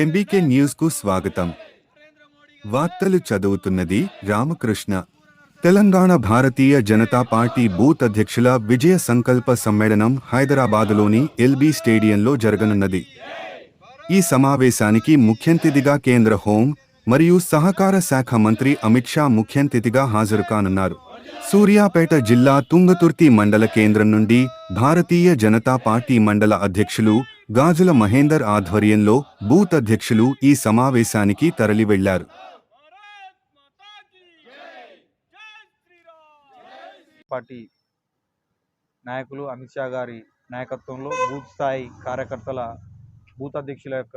MBK news కు స్వాగతం. వార్తలు చదువుతున్నది రామకృష్ణ. తెలంగాణ భారతీయ జనతా పార్టీ బూత్ అధ్యక్షుల విజయ సంకల్ప సమ్మేళనం హైదరాబాదులోని ఎల్బీ స్టేడియంలో జరగనున్నది. ఈ సమావేశానికి ముఖ్యంతిథిగా కేంద్ర హోం మరియు సహకార శాఖ మంత్రి అమిత్ షా ముఖ్యంతిథిగా హాజరుకానున్నారు. సూర్యాపేట జిల్లా తుంగతుర్తి మండల కేంద్రం నుండి భారతీయ జనతా పార్టీ మండల అధ్యక్షులు గాజుల మహేందర్ ఆధ్వర్యంలో బూత్ అధ్యక్షులు ఈ సమావేశానికి తరలివెళ్లారు. పార్టీ నాయకులు అమిత్ షా గారి నాయకత్వంలో బూత్ స్థాయి కార్యకర్తల బూత్ అధ్యక్షుల యొక్క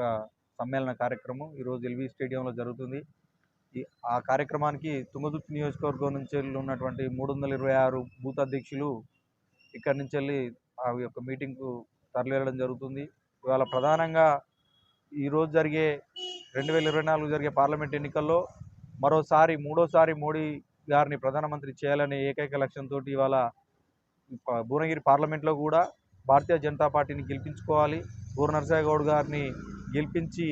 సమ్మేళన కార్యక్రమం ఈరోజు ఎల్బీ స్టేడియంలో జరుగుతుంది. ఆ కార్యక్రమానికి తుంగతుర్తి నియోజకవర్గం నుంచి ఉన్నటువంటి 326 బూత్ అధ్యక్షులు ఇక్కడి నుంచి వెళ్ళి ఆ యొక్క మీటింగ్కు తరలివెళ్ళడం జరుగుతుంది. ఇవాళ ప్రధానంగా ఈరోజు జరిగే 2024 జరిగే పార్లమెంట్ ఎన్నికల్లో మూడోసారి మోడీ గారిని ప్రధానమంత్రి చేయాలనే ఏకైక లక్ష్యంతో ఇవాళ భువనగిరి పార్లమెంట్లో కూడా భారతీయ జనతా పార్టీని గెలిపించుకోవాలి. బూర నరసింహ గౌడ్ గారిని గెలిపించి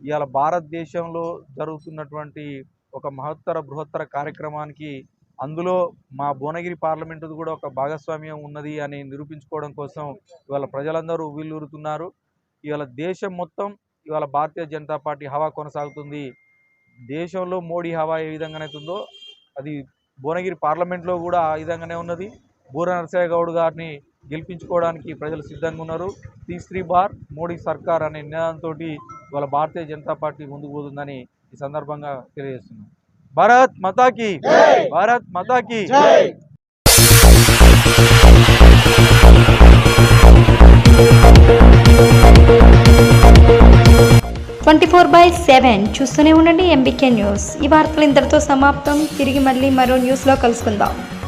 ఇవాళ భారతదేశంలో జరుగుతున్నటువంటి ఒక బృహత్తర కార్యక్రమానికి అందులో మా భువనగిరి పార్లమెంటు కూడా ఒక భాగస్వామ్యం ఉన్నది అని నిరూపించుకోవడం కోసం ఇవాళ ప్రజలందరూ ఉవ్విళ్ళూరుతున్నారు. ఇవాళ దేశం మొత్తం ఇవాళ భారతీయ జనతా పార్టీ హవా కొనసాగుతుంది. దేశంలో మోడీ హవా ఏ విధంగానైతుందో అది భువనగిరి పార్లమెంట్లో కూడా ఆ విధంగానే ఉన్నది. బూర నరసింహ గౌడ్ గారిని గెలిపించుకోవడానికి ప్రజలు సిద్ధంగా ఉన్నారు. 3 బార్ మోడీ సర్కార్ అనే నినాదంతో ఇవాళ భారతీయ జనతా పార్టీ ముందుకు పోతుందని ఈ సందర్భంగా తెలియజేస్తున్నాం. భారత్ మాతాకి భారత్ మాతాకి 24/7 చూస్తూనే ఉండండి ఎంబీకే న్యూస్. ఈ వార్తలు ఇంతటితో సమాప్తం. తిరిగి మళ్ళీ మరో న్యూస్లో కలుసుకుందాం.